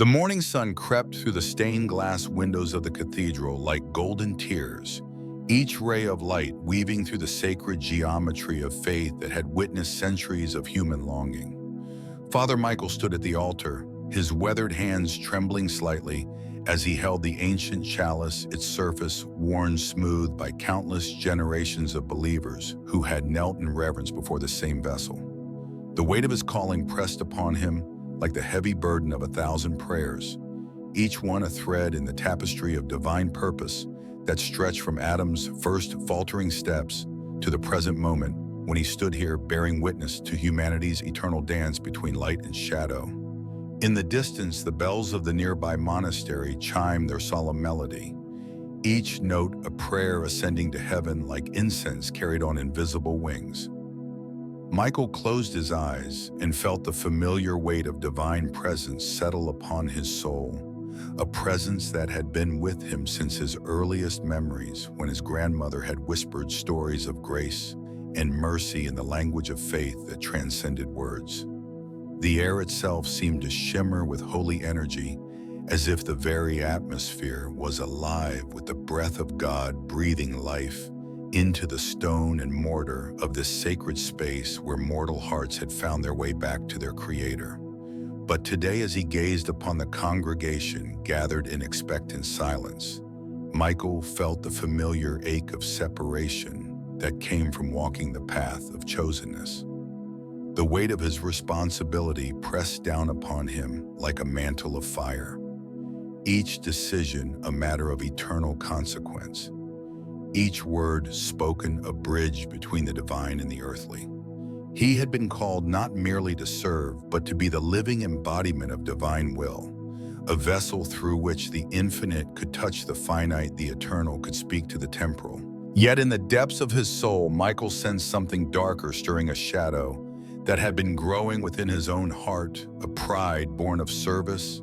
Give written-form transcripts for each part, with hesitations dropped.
The morning sun crept through the stained glass windows of the cathedral like golden tears, each ray of light weaving through the sacred geometry of faith that had witnessed centuries of human longing. Father Michael stood at the altar, his weathered hands trembling slightly as he held the ancient chalice, its surface worn smooth by countless generations of believers who had knelt in reverence before the same vessel. The weight of his calling pressed upon him like the heavy burden of 1,000 prayers, each one a thread in the tapestry of divine purpose that stretched from Adam's first faltering steps to the present moment when he stood here bearing witness to humanity's eternal dance between light and shadow. In the distance, the bells of the nearby monastery chimed their solemn melody, each note a prayer ascending to heaven like incense carried on invisible wings. Michael closed his eyes and felt the familiar weight of divine presence settle upon his soul, a presence that had been with him since his earliest memories when his grandmother had whispered stories of grace and mercy in the language of faith that transcended words. The air itself seemed to shimmer with holy energy, as if the very atmosphere was alive with the breath of God breathing life into the stone and mortar of this sacred space where mortal hearts had found their way back to their Creator. But today, as he gazed upon the congregation gathered in expectant silence, Michael felt the familiar ache of separation that came from walking the path of chosenness. The weight of his responsibility pressed down upon him like a mantle of fire, each decision a matter of eternal consequence, each word spoken a bridge between the divine and the earthly. He had been called not merely to serve, but to be the living embodiment of divine will, a vessel through which the infinite could touch the finite, the eternal could speak to the temporal. Yet in the depths of his soul, Michael sensed something darker stirring a shadow that had been growing within his own heart, a pride born of service,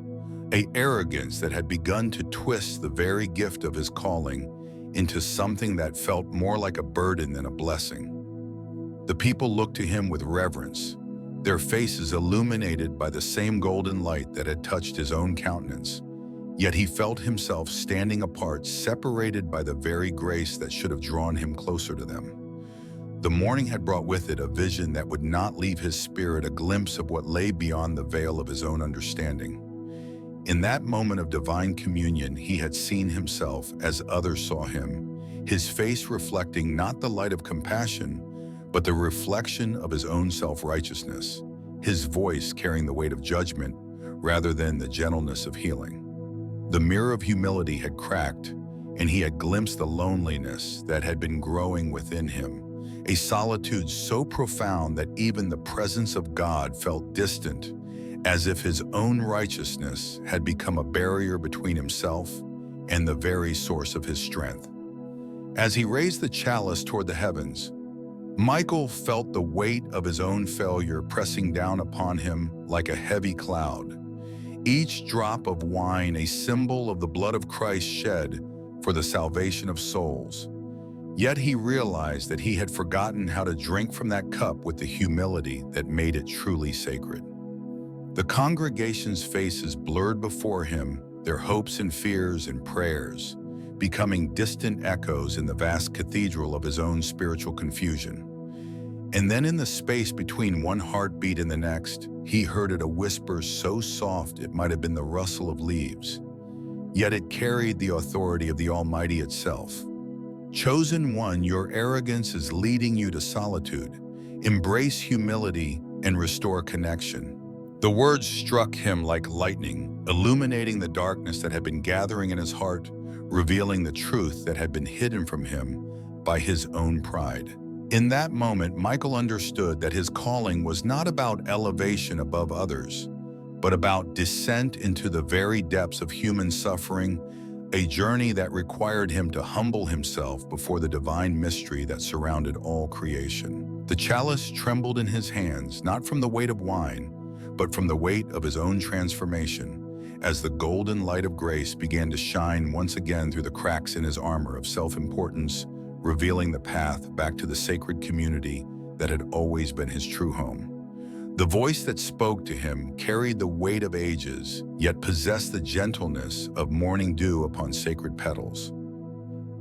an arrogance that had begun to twist the very gift of his calling into something that felt more like a burden than a blessing. The people looked to him with reverence, their faces illuminated by the same golden light that had touched his own countenance. Yet he felt himself standing apart, separated by the very grace that should have drawn him closer to them. The morning had brought with it a vision that would not leave his spirit, a glimpse of what lay beyond the veil of his own understanding. In that moment of divine communion, he had seen himself as others saw him, his face reflecting not the light of compassion, but the reflection of his own self-righteousness, his voice carrying the weight of judgment rather than the gentleness of healing. The mirror of humility had cracked, and he had glimpsed the loneliness that had been growing within him, a solitude so profound that even the presence of God felt distant, as if his own righteousness had become a barrier between himself and the very source of his strength. As he raised the chalice toward the heavens, Michael felt the weight of his own failure pressing down upon him like a heavy cloud, each drop of wine a symbol of the blood of Christ shed for the salvation of souls. Yet he realized that he had forgotten how to drink from that cup with the humility that made it truly sacred. The congregation's faces blurred before him, their hopes and fears and prayers, becoming distant echoes in the vast cathedral of his own spiritual confusion. And then in the space between one heartbeat and the next, he heard it, a whisper so soft it might have been the rustle of leaves. Yet it carried the authority of the Almighty itself. Chosen one, your arrogance is leading you to solitude. Embrace humility and restore connection. The words struck him like lightning, illuminating the darkness that had been gathering in his heart, revealing the truth that had been hidden from him by his own pride. In that moment, Michael understood that his calling was not about elevation above others, but about descent into the very depths of human suffering, a journey that required him to humble himself before the divine mystery that surrounded all creation. The chalice trembled in his hands, not from the weight of wine, but from the weight of his own transformation, as the golden light of grace began to shine once again through the cracks in his armor of self-importance, revealing the path back to the sacred community that had always been his true home. The voice that spoke to him carried the weight of ages, yet possessed the gentleness of morning dew upon sacred petals.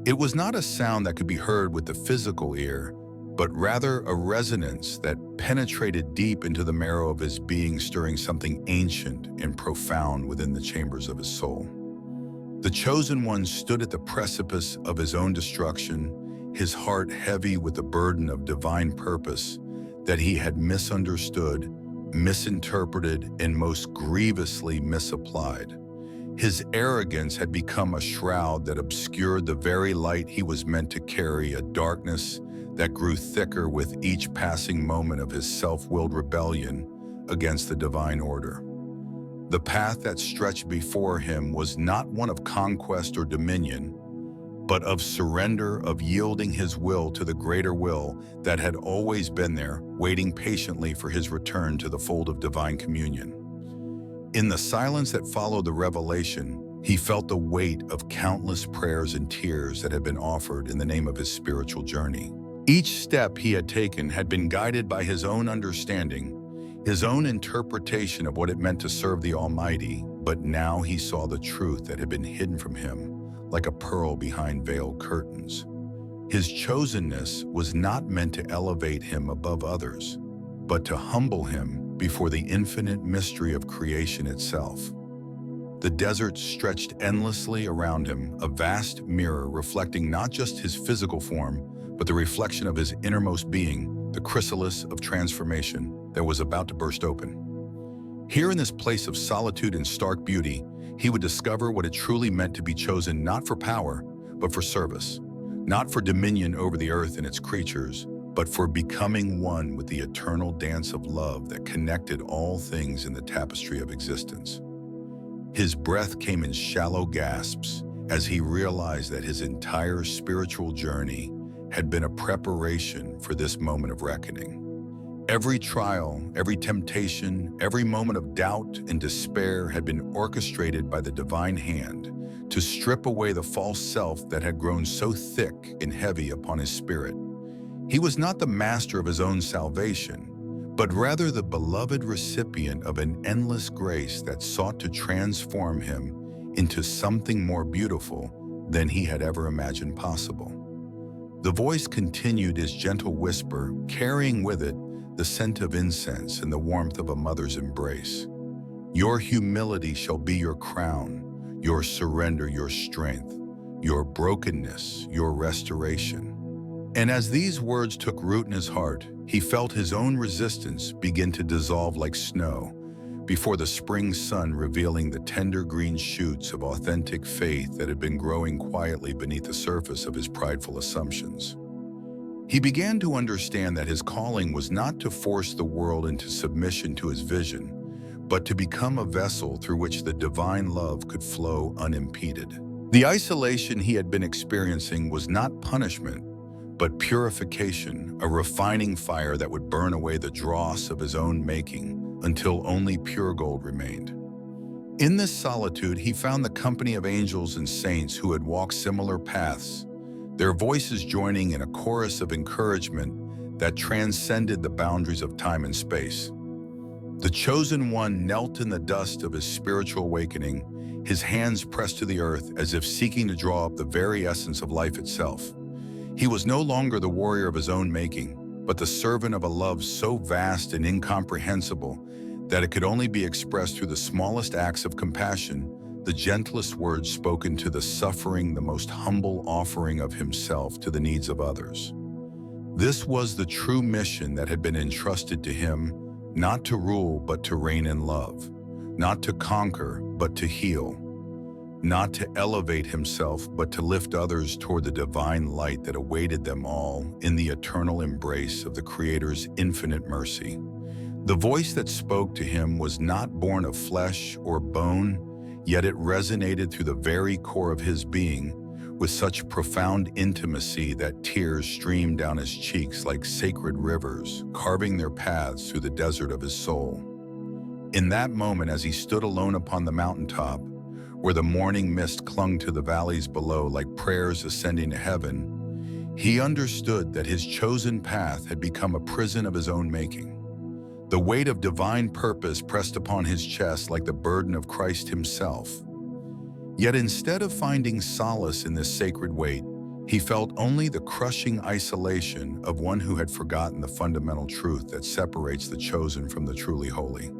It was not a sound that could be heard with the physical ear, but rather a resonance that penetrated deep into the marrow of his being, stirring something ancient and profound within the chambers of his soul. The chosen one stood at the precipice of his own destruction, his heart heavy with the burden of divine purpose that he had misunderstood, misinterpreted, and most grievously misapplied. His arrogance had become a shroud that obscured the very light he was meant to carry, a darkness that grew thicker with each passing moment of his self-willed rebellion against the divine order. The path that stretched before him was not one of conquest or dominion, but of surrender, of yielding his will to the greater will that had always been there, waiting patiently for his return to the fold of divine communion. In the silence that followed the revelation, he felt the weight of countless prayers and tears that had been offered in the name of his spiritual journey. Each step he had taken had been guided by his own understanding, his own interpretation of what it meant to serve the Almighty, but now he saw the truth that had been hidden from him, like a pearl behind veiled curtains. His chosenness was not meant to elevate him above others, but to humble him before the infinite mystery of creation itself. The desert stretched endlessly around him, a vast mirror reflecting not just his physical form, but the reflection of his innermost being, the chrysalis of transformation that was about to burst open. Here in this place of solitude and stark beauty, he would discover what it truly meant to be chosen, not for power, but for service, not for dominion over the earth and its creatures, but for becoming one with the eternal dance of love that connected all things in the tapestry of existence. His breath came in shallow gasps as he realized that his entire spiritual journey had been a preparation for this moment of reckoning. Every trial, every temptation, every moment of doubt and despair had been orchestrated by the divine hand to strip away the false self that had grown so thick and heavy upon his spirit. He was not the master of his own salvation, but rather the beloved recipient of an endless grace that sought to transform him into something more beautiful than he had ever imagined possible. The voice continued his gentle whisper, carrying with it the scent of incense and the warmth of a mother's embrace. Your humility shall be your crown, your surrender, your strength, your brokenness, your restoration. And as these words took root in his heart, he felt his own resistance begin to dissolve like snow before the spring sun, revealing the tender green shoots of authentic faith that had been growing quietly beneath the surface of his prideful assumptions. He began to understand that his calling was not to force the world into submission to his vision, but to become a vessel through which the divine love could flow unimpeded. The isolation he had been experiencing was not punishment, but purification, a refining fire that would burn away the dross of his own making until only pure gold remained. In this solitude, he found the company of angels and saints who had walked similar paths, their voices joining in a chorus of encouragement that transcended the boundaries of time and space. The chosen one knelt in the dust of his spiritual awakening, his hands pressed to the earth as if seeking to draw up the very essence of life itself. He was no longer the warrior of his own making, but the servant of a love so vast and incomprehensible that it could only be expressed through the smallest acts of compassion, the gentlest words spoken to the suffering, the most humble offering of himself to the needs of others. This was the true mission that had been entrusted to him, not to rule but to reign in love, not to conquer but to heal, not to elevate himself but to lift others toward the divine light that awaited them all in the eternal embrace of the Creator's infinite mercy. The voice that spoke to him was not born of flesh or bone, yet it resonated through the very core of his being with such profound intimacy that tears streamed down his cheeks like sacred rivers, carving their paths through the desert of his soul. In that moment, as he stood alone upon the mountaintop, where the morning mist clung to the valleys below like prayers ascending to heaven, he understood that his chosen path had become a prison of his own making. The weight of divine purpose pressed upon his chest like the burden of Christ himself. Yet instead of finding solace in this sacred weight, he felt only the crushing isolation of one who had forgotten the fundamental truth that separates the chosen from the truly holy.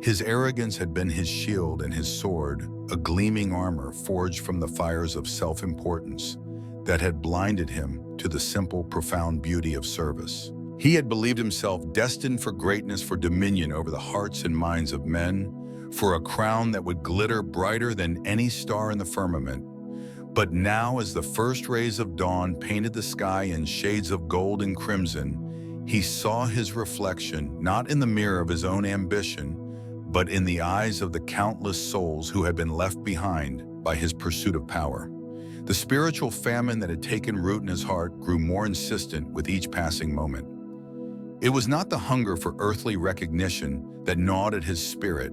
His arrogance had been his shield and his sword, a gleaming armor forged from the fires of self-importance that had blinded him to the simple, profound beauty of service. He had believed himself destined for greatness, for dominion over the hearts and minds of men, for a crown that would glitter brighter than any star in the firmament. But now, as the first rays of dawn painted the sky in shades of gold and crimson, he saw his reflection not in the mirror of his own ambition, but in the eyes of the countless souls who had been left behind by his pursuit of power. The spiritual famine that had taken root in his heart grew more insistent with each passing moment. It was not the hunger for earthly recognition that gnawed at his spirit,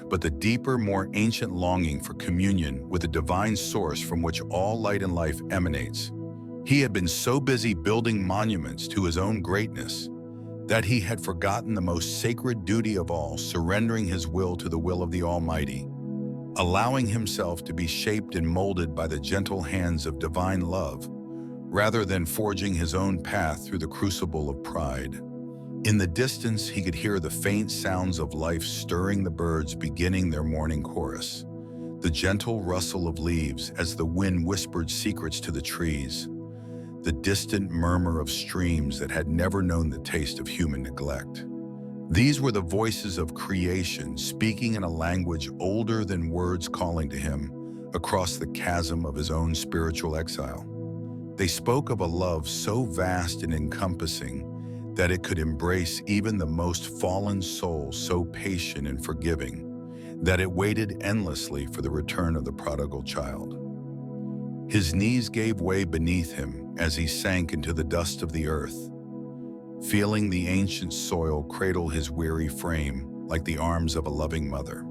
but the deeper, more ancient longing for communion with the divine source from which all light and life emanates. He had been so busy building monuments to his own greatness that he had forgotten the most sacred duty of all, surrendering his will to the will of the Almighty, allowing himself to be shaped and molded by the gentle hands of divine love, rather than forging his own path through the crucible of pride. In the distance, he could hear the faint sounds of life stirring the birds beginning their morning chorus, the gentle rustle of leaves as the wind whispered secrets to the trees, the distant murmur of streams that had never known the taste of human neglect. These were the voices of creation speaking in a language older than words, calling to him across the chasm of his own spiritual exile. They spoke of a love so vast and encompassing that it could embrace even the most fallen soul, so patient and forgiving that it waited endlessly for the return of the prodigal child. His knees gave way beneath him as he sank into the dust of the earth, feeling the ancient soil cradle his weary frame like the arms of a loving mother.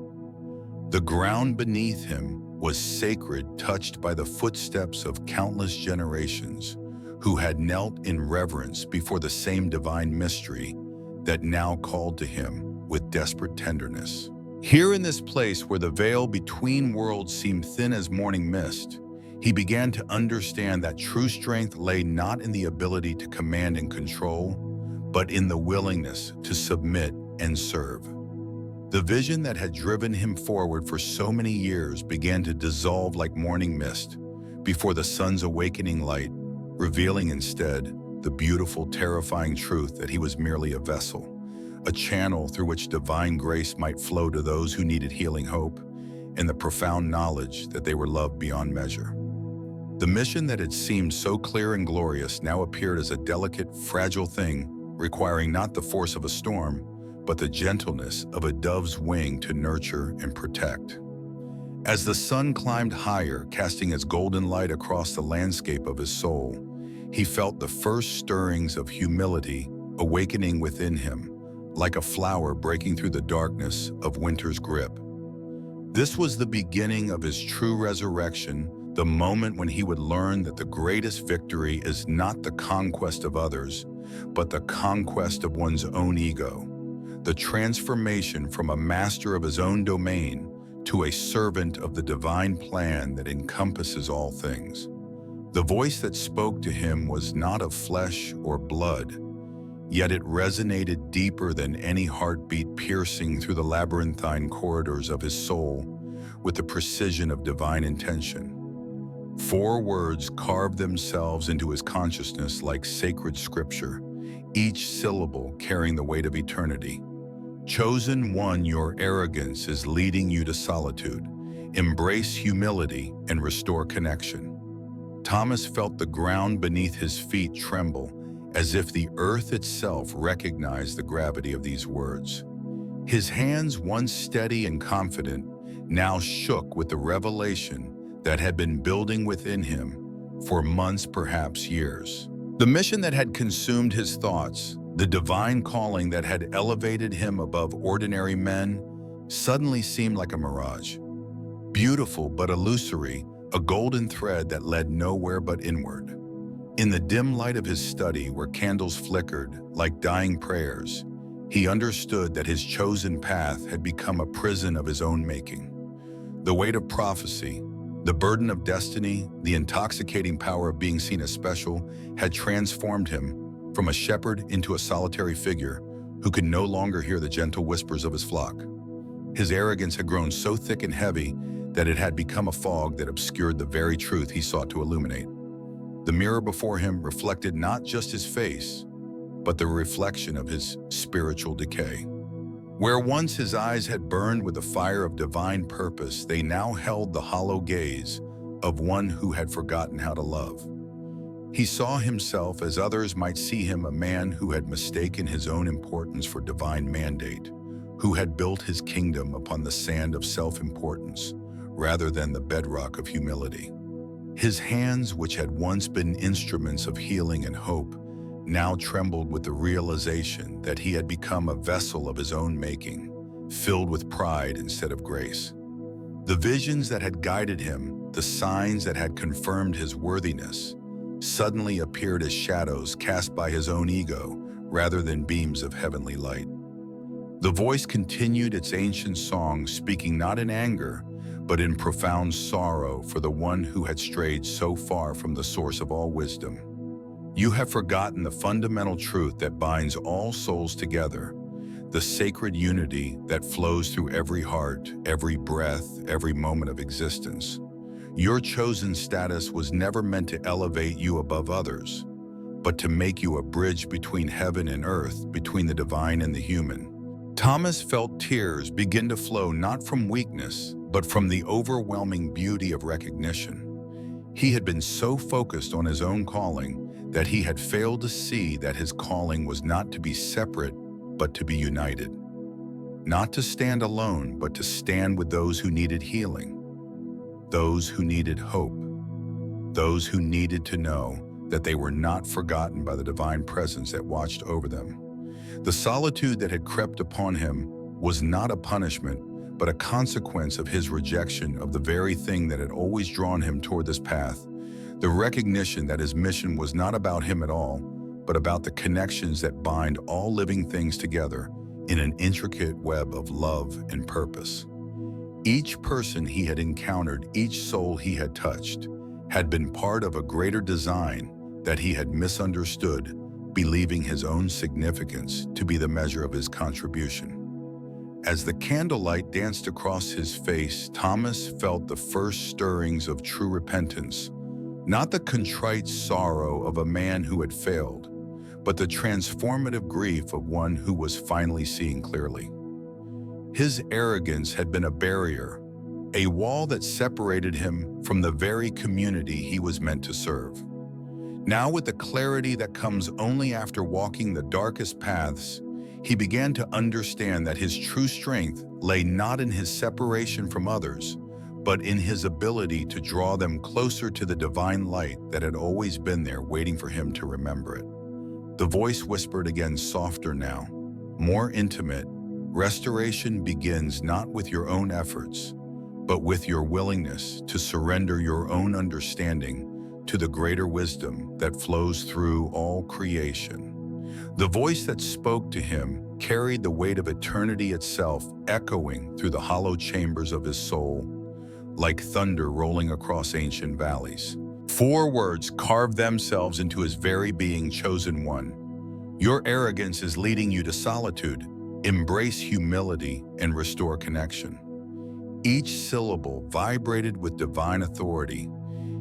The ground beneath him was sacred, touched by the footsteps of countless generations who had knelt in reverence before the same divine mystery that now called to him with desperate tenderness. Here in this place where the veil between worlds seemed thin as morning mist, he began to understand that true strength lay not in the ability to command and control, but in the willingness to submit and serve. The vision that had driven him forward for so many years began to dissolve like morning mist before the sun's awakening light, revealing instead the beautiful, terrifying truth that he was merely a vessel, a channel through which divine grace might flow to those who needed healing hope, and the profound knowledge that they were loved beyond measure. The mission that had seemed so clear and glorious now appeared as a delicate, fragile thing, requiring not the force of a storm, but the gentleness of a dove's wing to nurture and protect. As the sun climbed higher, casting its golden light across the landscape of his soul, he felt the first stirrings of humility awakening within him, like a flower breaking through the darkness of winter's grip. This was the beginning of his true resurrection, the moment when he would learn that the greatest victory is not the conquest of others, but the conquest of one's own ego, the transformation from a master of his own domain to a servant of the divine plan that encompasses all things. The voice that spoke to him was not of flesh or blood, yet it resonated deeper than any heartbeat, piercing through the labyrinthine corridors of his soul with the precision of divine intention. 4 words carved themselves into his consciousness like sacred scripture, each syllable carrying the weight of eternity. Chosen one, your arrogance is leading you to solitude. Embrace humility and restore connection. Thomas felt the ground beneath his feet tremble, as if the earth itself recognized the gravity of these words. His hands, once steady and confident, now shook with the revelation that had been building within him for months, perhaps years. The mission that had consumed his thoughts, the divine calling that had elevated him above ordinary men, suddenly seemed like a mirage. Beautiful but illusory, a golden thread that led nowhere but inward. In the dim light of his study, where candles flickered like dying prayers, He understood that his chosen path had become a prison of his own making. The weight of prophecy, the burden of destiny, the intoxicating power of being seen as special had transformed him from a shepherd into a solitary figure who could no longer hear the gentle whispers of his flock. His arrogance had grown so thick and heavy that it had become a fog that obscured the very truth he sought to illuminate. The mirror before him reflected not just his face, but the reflection of his spiritual decay. Where once his eyes had burned with the fire of divine purpose, they now held the hollow gaze of one who had forgotten how to love. He saw himself as others might see him, a man who had mistaken his own importance for divine mandate, who had built his kingdom upon the sand of self-importance rather than the bedrock of humility. His hands, which had once been instruments of healing and hope, now trembled with the realization that he had become a vessel of his own making, filled with pride instead of grace. The visions that had guided him, the signs that had confirmed his worthiness, suddenly appeared as shadows cast by his own ego rather than beams of heavenly light. The voice continued its ancient song, speaking not in anger, but in profound sorrow for the one who had strayed so far from the source of all wisdom. You have forgotten the fundamental truth that binds all souls together, the sacred unity that flows through every heart, every breath, every moment of existence. Your chosen status was never meant to elevate you above others, but to make you a bridge between heaven and earth, between the divine and the human. Thomas felt tears begin to flow not from weakness, but from the overwhelming beauty of recognition. He had been so focused on his own calling that he had failed to see that his calling was not to be separate, but to be united. Not to stand alone, but to stand with those who needed healing, those who needed hope, those who needed to know that they were not forgotten by the divine presence that watched over them. The solitude that had crept upon him was not a punishment, but a consequence of his rejection of the very thing that had always drawn him toward this path. The recognition that his mission was not about him at all, but about the connections that bind all living things together in an intricate web of love and purpose. Each person he had encountered, each soul he had touched, had been part of a greater design that he had misunderstood, believing his own significance to be the measure of his contribution. As the candlelight danced across his face, Thomas felt the first stirrings of true repentance, not the contrite sorrow of a man who had failed, but the transformative grief of one who was finally seeing clearly. His arrogance had been a barrier, a wall that separated him from the very community he was meant to serve. Now, with the clarity that comes only after walking the darkest paths, he began to understand that his true strength lay not in his separation from others, but in his ability to draw them closer to the divine light that had always been there waiting for him to remember it. The voice whispered again, softer now, more intimate. Restoration begins not with your own efforts, but with your willingness to surrender your own understanding to the greater wisdom that flows through all creation. The voice that spoke to him carried the weight of eternity itself, echoing through the hollow chambers of his soul, like thunder rolling across ancient valleys. 4 words carved themselves into his very being, chosen one. Your arrogance is leading you to solitude. Embrace humility and restore connection. Each syllable vibrated with divine authority,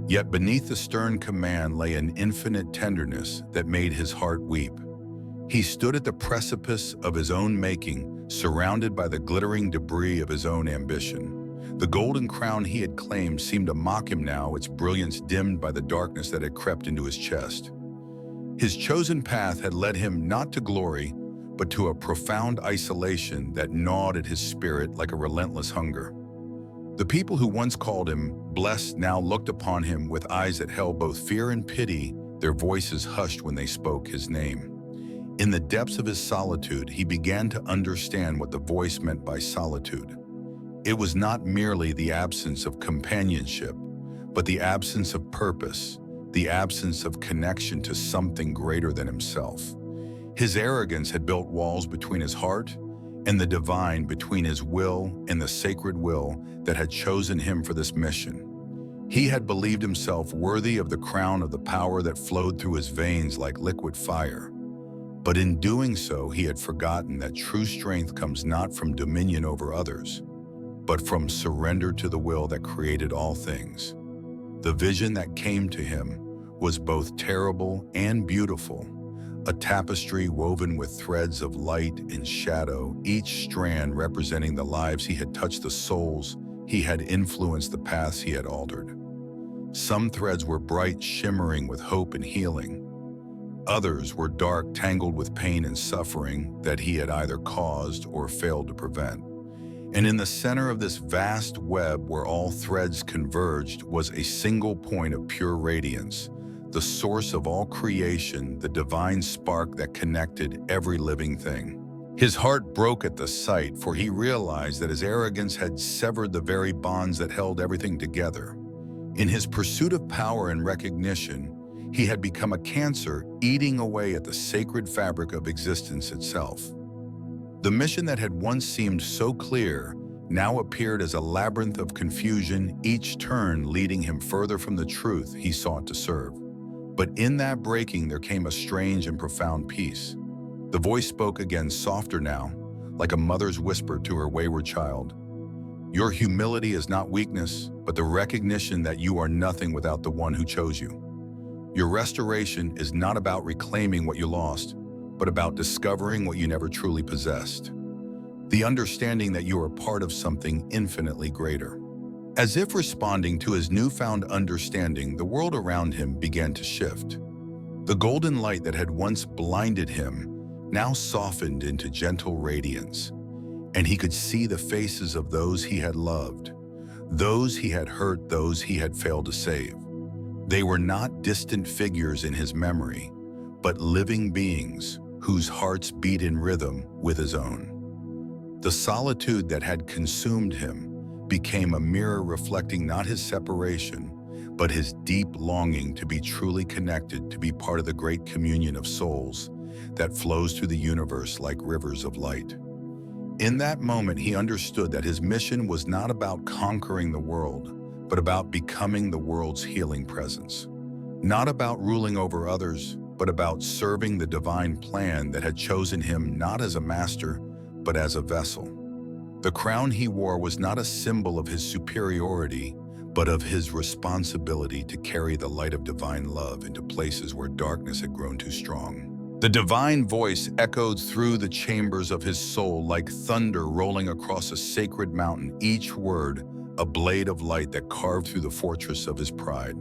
yet beneath the stern command lay an infinite tenderness that made his heart weep. He stood at the precipice of his own making, surrounded by the glittering debris of his own ambition. The golden crown he had claimed seemed to mock him now, its brilliance dimmed by the darkness that had crept into his chest. His chosen path had led him not to glory, but to a profound isolation that gnawed at his spirit like a relentless hunger. The people who once called him blessed now looked upon him with eyes that held both fear and pity, their voices hushed when they spoke his name. In the depths of his solitude, he began to understand what the voice meant by solitude. It was not merely the absence of companionship, but the absence of purpose, the absence of connection to something greater than himself. His arrogance had built walls between his heart and the divine, between his will and the sacred will that had chosen him for this mission. He had believed himself worthy of the crown of the power that flowed through his veins like liquid fire. But in doing so, he had forgotten that true strength comes not from dominion over others, but from surrender to the will that created all things. The vision that came to him was both terrible and beautiful, a tapestry woven with threads of light and shadow, each strand representing the lives he had touched, the souls he had influenced, the paths he had altered. Some threads were bright, shimmering with hope and healing. Others were dark, tangled with pain and suffering that he had either caused or failed to prevent. And in the center of this vast web where all threads converged was a single point of pure radiance, the source of all creation, the divine spark that connected every living thing. His heart broke at the sight, for he realized that his arrogance had severed the very bonds that held everything together. In his pursuit of power and recognition, he had become a cancer eating away at the sacred fabric of existence itself. The mission that had once seemed so clear now appeared as a labyrinth of confusion, each turn leading him further from the truth he sought to serve. But in that breaking, there came a strange and profound peace. The voice spoke again, softer now, like a mother's whisper to her wayward child. Your humility is not weakness, but the recognition that you are nothing without the one who chose you. Your restoration is not about reclaiming what you lost, but about discovering what you never truly possessed. The understanding that you are part of something infinitely greater. As if responding to his newfound understanding, the world around him began to shift. The golden light that had once blinded him now softened into gentle radiance, and he could see the faces of those he had loved, those he had hurt, those he had failed to save. They were not distant figures in his memory, but living beings whose hearts beat in rhythm with his own. The solitude that had consumed him became a mirror reflecting not his separation, but his deep longing to be truly connected, to be part of the great communion of souls that flows through the universe like rivers of light. In that moment, he understood that his mission was not about conquering the world, but about becoming the world's healing presence. Not about ruling over others, but about serving the divine plan that had chosen him not as a master, but as a vessel. The crown he wore was not a symbol of his superiority, but of his responsibility to carry the light of divine love into places where darkness had grown too strong. The divine voice echoed through the chambers of his soul like thunder rolling across a sacred mountain, each word a blade of light that carved through the fortress of his pride.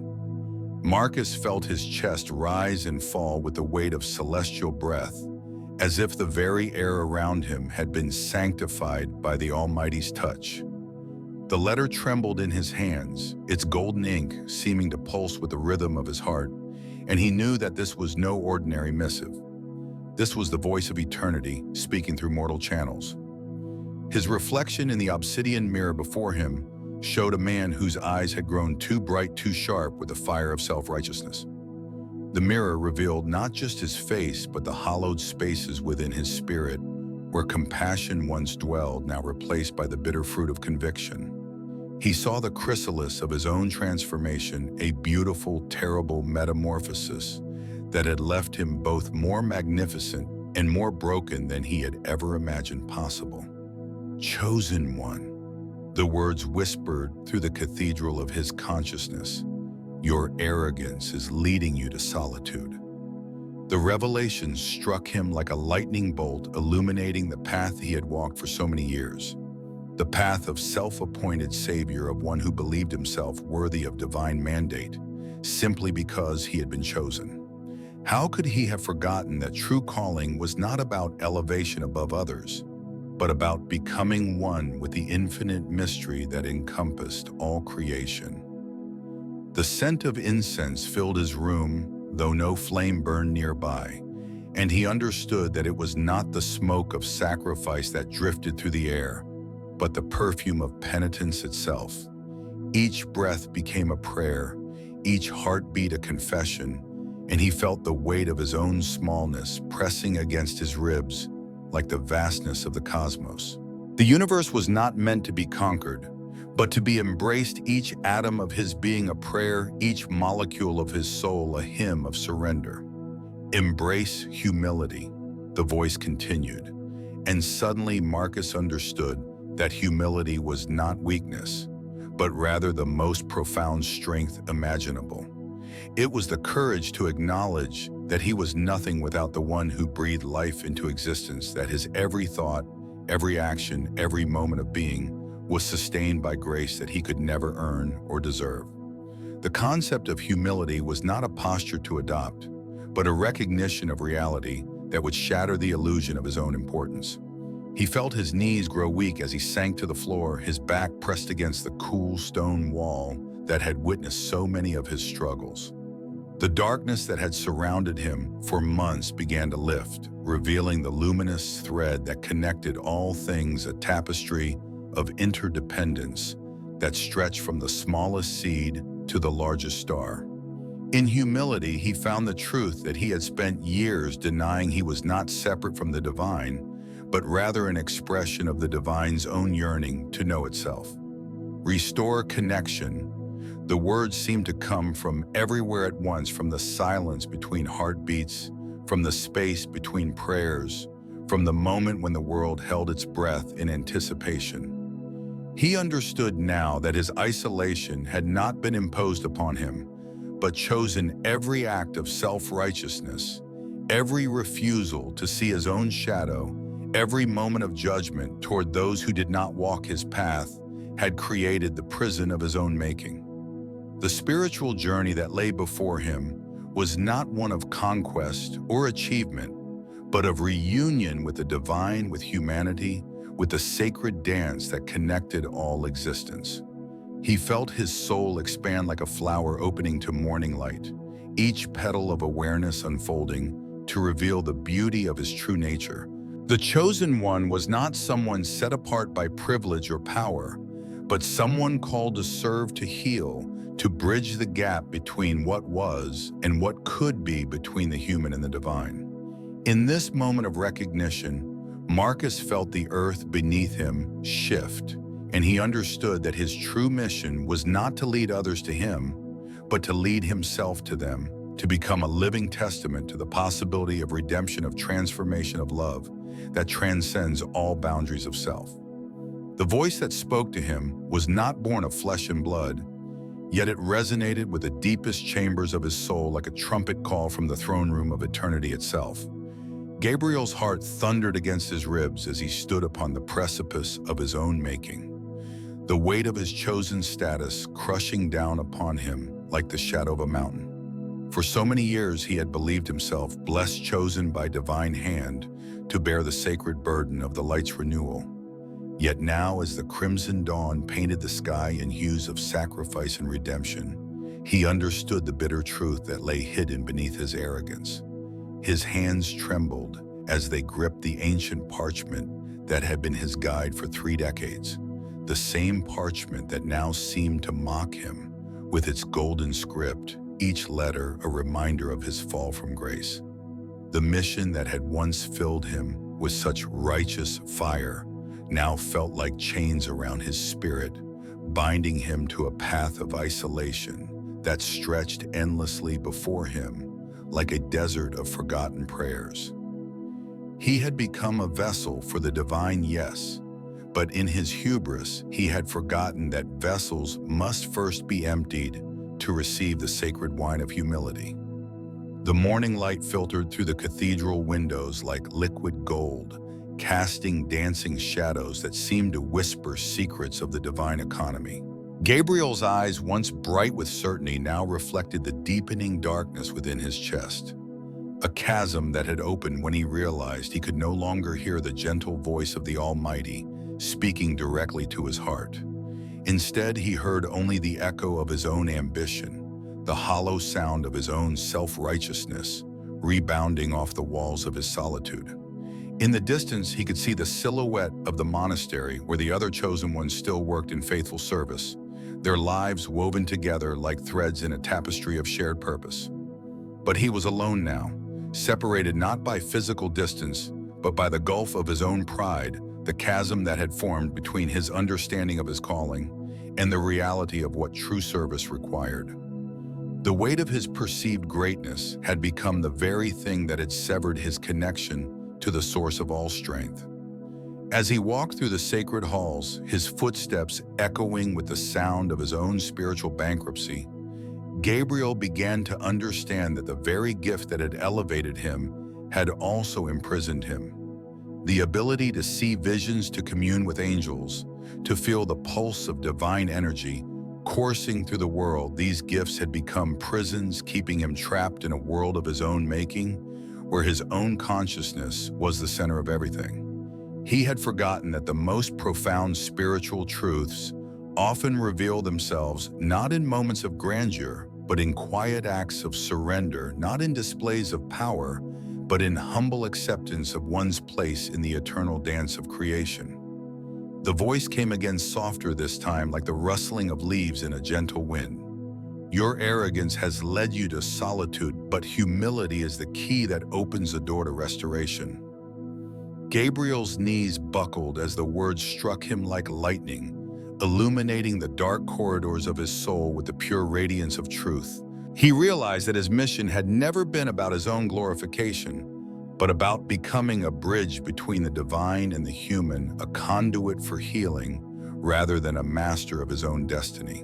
Marcus felt his chest rise and fall with the weight of celestial breath, as if the very air around him had been sanctified by the Almighty's touch. The letter trembled in his hands, its golden ink seeming to pulse with the rhythm of his heart, and he knew that this was no ordinary missive. This was the voice of eternity speaking through mortal channels. His reflection in the obsidian mirror before him showed a man whose eyes had grown too bright, too sharp with the fire of self-righteousness. The mirror revealed not just his face, but the hollowed spaces within his spirit, where compassion once dwelled, now replaced by the bitter fruit of conviction. He saw the chrysalis of his own transformation, a beautiful, terrible metamorphosis that had left him both more magnificent and more broken than he had ever imagined possible. Chosen one. The words whispered through the cathedral of his consciousness. Your arrogance is leading you to solitude. The revelation struck him like a lightning bolt, illuminating the path he had walked for so many years. The path of self-appointed savior, of one who believed himself worthy of divine mandate, simply because he had been chosen. How could he have forgotten that true calling was not about elevation above others, but about becoming one with the infinite mystery that encompassed all creation? The scent of incense filled his room, though no flame burned nearby, and he understood that it was not the smoke of sacrifice that drifted through the air, but the perfume of penitence itself. Each breath became a prayer, each heartbeat a confession, and he felt the weight of his own smallness pressing against his ribs like the vastness of the cosmos. The universe was not meant to be conquered, but to be embraced, each atom of his being a prayer, each molecule of his soul a hymn of surrender. Embrace humility, the voice continued, and suddenly Marcus understood that humility was not weakness, but rather the most profound strength imaginable. It was the courage to acknowledge that he was nothing without the one who breathed life into existence, that his every thought, every action, every moment of being was sustained by grace that he could never earn or deserve. The concept of humility was not a posture to adopt, but a recognition of reality that would shatter the illusion of his own importance. He felt his knees grow weak as he sank to the floor, his back pressed against the cool stone wall that had witnessed so many of his struggles. The darkness that had surrounded him for months began to lift, revealing the luminous thread that connected all things, a tapestry of interdependence that stretched from the smallest seed to the largest star. In humility, he found the truth that he had spent years denying. He was not separate from the divine, but rather an expression of the divine's own yearning to know itself. Restore connection. The words seemed to come from everywhere at once, from the silence between heartbeats, from the space between prayers, from the moment when the world held its breath in anticipation. He understood now that his isolation had not been imposed upon him, but chosen every act of self-righteousness, every refusal to see his own shadow, every moment of judgment toward those who did not walk his path had created the prison of his own making. The spiritual journey that lay before him was not one of conquest or achievement, but of reunion with the divine, with humanity, with the sacred dance that connected all existence. He felt his soul expand like a flower opening to morning light, each petal of awareness unfolding to reveal the beauty of his true nature. The chosen one was not someone set apart by privilege or power, but someone called to serve, to heal, to bridge the gap between what was and what could be, between the human and the divine. In this moment of recognition, Marcus felt the earth beneath him shift, and he understood that his true mission was not to lead others to him, but to lead himself to them, to become a living testament to the possibility of redemption, of transformation, of love that transcends all boundaries of self. The voice that spoke to him was not born of flesh and blood, yet it resonated with the deepest chambers of his soul like a trumpet call from the throne room of eternity itself. Gabriel's heart thundered against his ribs as he stood upon the precipice of his own making, the weight of his chosen status crushing down upon him like the shadow of a mountain. For so many years he had believed himself blessed, chosen by divine hand to bear the sacred burden of the light's renewal. Yet now, as the crimson dawn painted the sky in hues of sacrifice and redemption, he understood the bitter truth that lay hidden beneath his arrogance. His hands trembled as they gripped the ancient parchment that had been his guide for 3 decades, the same parchment that now seemed to mock him with its golden script, each letter a reminder of his fall from grace. The mission that had once filled him with such righteous fire now felt like chains around his spirit, binding him to a path of isolation that stretched endlessly before him like a desert of forgotten prayers. He had become a vessel for the divine, yes, but in his hubris, he had forgotten that vessels must first be emptied to receive the sacred wine of humility. The morning light filtered through the cathedral windows like liquid gold, casting dancing shadows that seemed to whisper secrets of the divine economy. Gabriel's eyes, once bright with certainty, now reflected the deepening darkness within his chest, a chasm that had opened when he realized he could no longer hear the gentle voice of the Almighty speaking directly to his heart. Instead, he heard only the echo of his own ambition, the hollow sound of his own self-righteousness rebounding off the walls of his solitude. In the distance, he could see the silhouette of the monastery where the other chosen ones still worked in faithful service, their lives woven together like threads in a tapestry of shared purpose. But he was alone now, separated not by physical distance, but by the gulf of his own pride, the chasm that had formed between his understanding of his calling and the reality of what true service required. The weight of his perceived greatness had become the very thing that had severed his connection to the source of all strength. As he walked through the sacred halls, his footsteps echoing with the sound of his own spiritual bankruptcy, Gabriel began to understand that the very gift that had elevated him had also imprisoned him. The ability to see visions, to commune with angels, to feel the pulse of divine energy coursing through the world, these gifts had become prisons, keeping him trapped in a world of his own making, where his own consciousness was the center of everything. He had forgotten that the most profound spiritual truths often reveal themselves not in moments of grandeur, but in quiet acts of surrender, not in displays of power, but in humble acceptance of one's place in the eternal dance of creation. The voice came again, softer this time, like the rustling of leaves in a gentle wind. Your arrogance has led you to solitude, but humility is the key that opens the door to restoration. Gabriel's knees buckled as the words struck him like lightning, illuminating the dark corridors of his soul with the pure radiance of truth. He realized that his mission had never been about his own glorification, but about becoming a bridge between the divine and the human, a conduit for healing, rather than a master of his own destiny.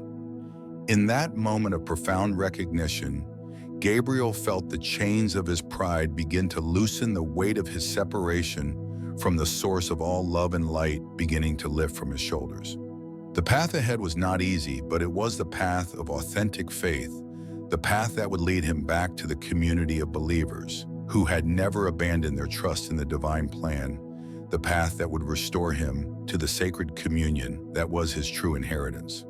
In that moment of profound recognition, Gabriel felt the chains of his pride begin to loosen, the weight of his separation from the source of all love and light beginning to lift from his shoulders. The path ahead was not easy, but it was the path of authentic faith, the path that would lead him back to the community of believers who had never abandoned their trust in the divine plan, the path that would restore him to the sacred communion that was his true inheritance.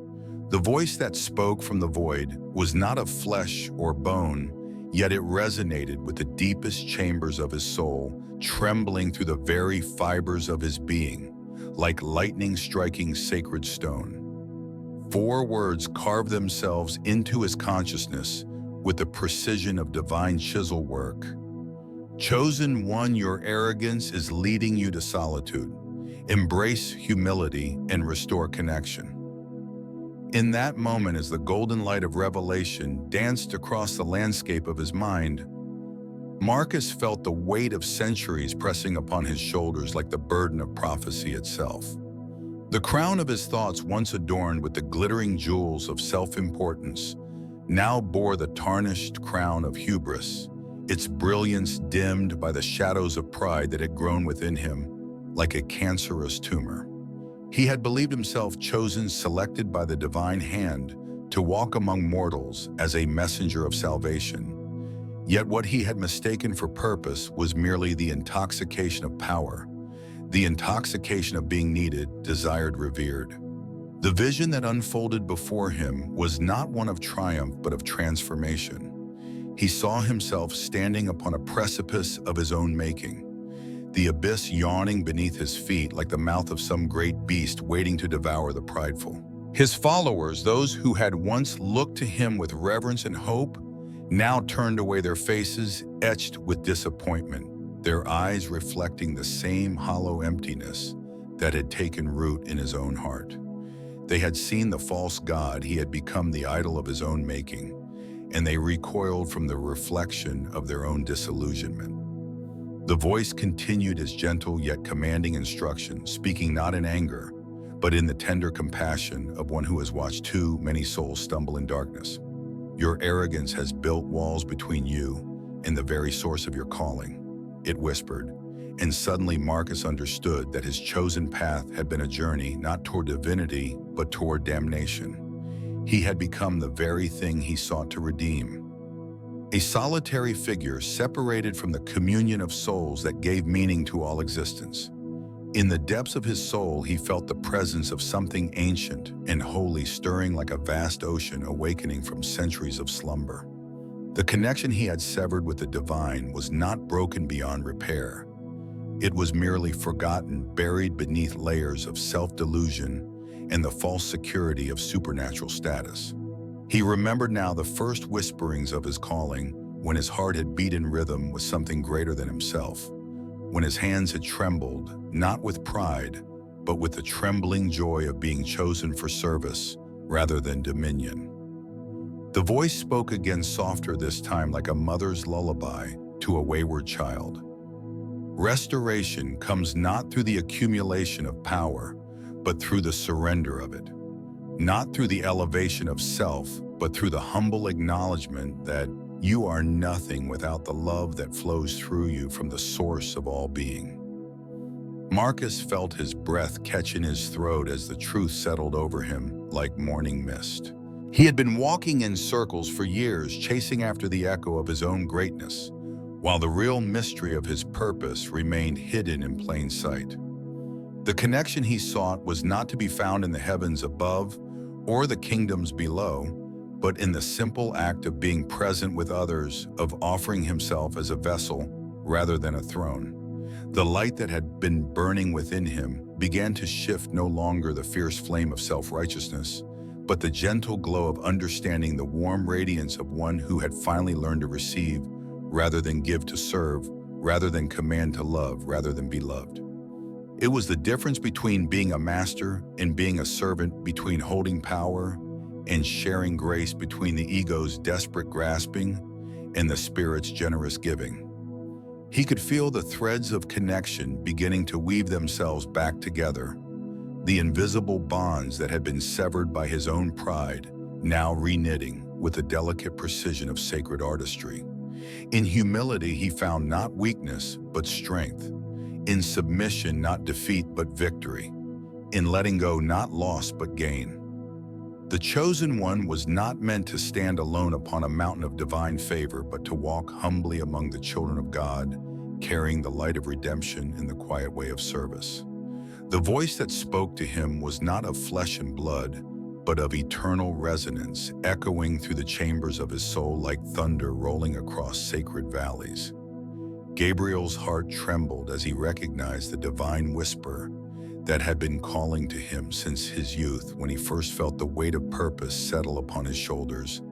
The voice that spoke from the void was not of flesh or bone, yet it resonated with the deepest chambers of his soul, trembling through the very fibers of his being, like lightning striking sacred stone. 4 words carved themselves into his consciousness with the precision of divine chisel work. Chosen one, your arrogance is leading you to solitude. Embrace humility and restore connection. In that moment, as the golden light of revelation danced across the landscape of his mind, Marcus felt the weight of centuries pressing upon his shoulders like the burden of prophecy itself. The crown of his thoughts, once adorned with the glittering jewels of self-importance, now bore the tarnished crown of hubris, its brilliance dimmed by the shadows of pride that had grown within him like a cancerous tumor. He had believed himself chosen, selected by the divine hand to walk among mortals as a messenger of salvation. Yet what he had mistaken for purpose was merely the intoxication of power, the intoxication of being needed, desired, revered. The vision that unfolded before him was not one of triumph, but of transformation. He saw himself standing upon a precipice of his own making, the abyss yawning beneath his feet like the mouth of some great beast waiting to devour the prideful. His followers, those who had once looked to him with reverence and hope, now turned away their faces, etched with disappointment, their eyes reflecting the same hollow emptiness that had taken root in his own heart. They had seen the false god, he had become the idol of his own making, and they recoiled from the reflection of their own disillusionment. The voice continued his gentle yet commanding instruction, speaking not in anger, but in the tender compassion of one who has watched too many souls stumble in darkness. Your arrogance has built walls between you and the very source of your calling, it whispered, and suddenly Marcus understood that his chosen path had been a journey not toward divinity, but toward damnation. He had become the very thing he sought to redeem. A solitary figure separated from the communion of souls that gave meaning to all existence. In the depths of his soul, he felt the presence of something ancient and holy stirring like a vast ocean awakening from centuries of slumber. The connection he had severed with the divine was not broken beyond repair. It was merely forgotten, buried beneath layers of self-delusion and the false security of supernatural status. He remembered now the first whisperings of his calling, when his heart had beat in rhythm with something greater than himself, when his hands had trembled, not with pride, but with the trembling joy of being chosen for service rather than dominion. The voice spoke again, softer this time, like a mother's lullaby to a wayward child. Restoration comes not through the accumulation of power, but through the surrender of it. Not through the elevation of self, but through the humble acknowledgement that you are nothing without the love that flows through you from the source of all being. Marcus felt his breath catch in his throat as the truth settled over him like morning mist. He had been walking in circles for years, chasing after the echo of his own greatness, while the real mystery of his purpose remained hidden in plain sight. The connection he sought was not to be found in the heavens above or the kingdoms below, but in the simple act of being present with others, of offering himself as a vessel rather than a throne. The light that had been burning within him began to shift, no longer the fierce flame of self-righteousness, but the gentle glow of understanding, the warm radiance of one who had finally learned to receive rather than give, to serve rather than command, to love rather than be loved. It was the difference between being a master and being a servant, between holding power and sharing grace, between the ego's desperate grasping and the spirit's generous giving. He could feel the threads of connection beginning to weave themselves back together, the invisible bonds that had been severed by his own pride, now reknitting with the delicate precision of sacred artistry. In humility, he found not weakness, but strength. In submission, not defeat, but victory. In letting go, not loss, but gain. The chosen one was not meant to stand alone upon a mountain of divine favor, but to walk humbly among the children of God, carrying the light of redemption in the quiet way of service. The voice that spoke to him was not of flesh and blood, but of eternal resonance, echoing through the chambers of his soul like thunder rolling across sacred valleys. Gabriel's heart trembled as he recognized the divine whisper that had been calling to him since his youth, when he first felt the weight of purpose settle upon his shoulders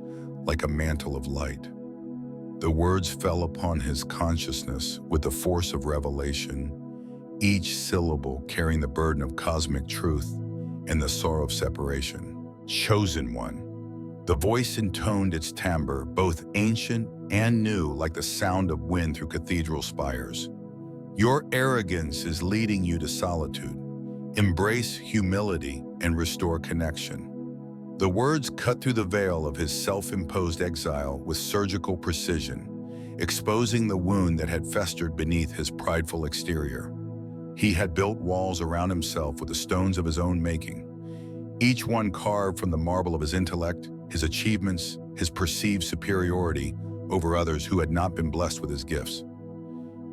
like a mantle of light. The words fell upon his consciousness with the force of revelation, each syllable carrying the burden of cosmic truth and the sorrow of separation. Chosen one. The voice intoned its timbre, both ancient and new, like the sound of wind through cathedral spires. Your arrogance is leading you to solitude. Embrace humility and restore connection. The words cut through the veil of his self-imposed exile with surgical precision, exposing the wound that had festered beneath his prideful exterior. He had built walls around himself with the stones of his own making, each one carved from the marble of his intellect, his achievements, his perceived superiority over others who had not been blessed with his gifts.